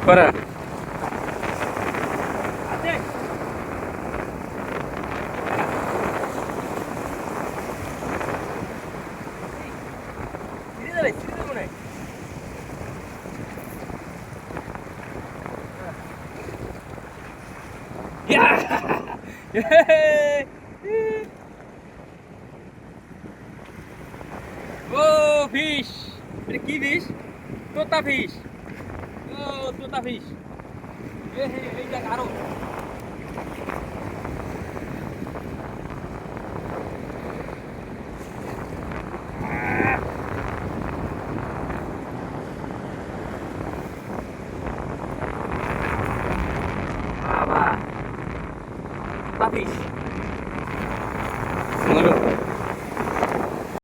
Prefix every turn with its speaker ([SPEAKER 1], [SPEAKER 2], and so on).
[SPEAKER 1] করা ও ফিশ, এটা কি ফিশ? তোতা ফিশ। ও তোতা ফিশ। এই দেখ আরো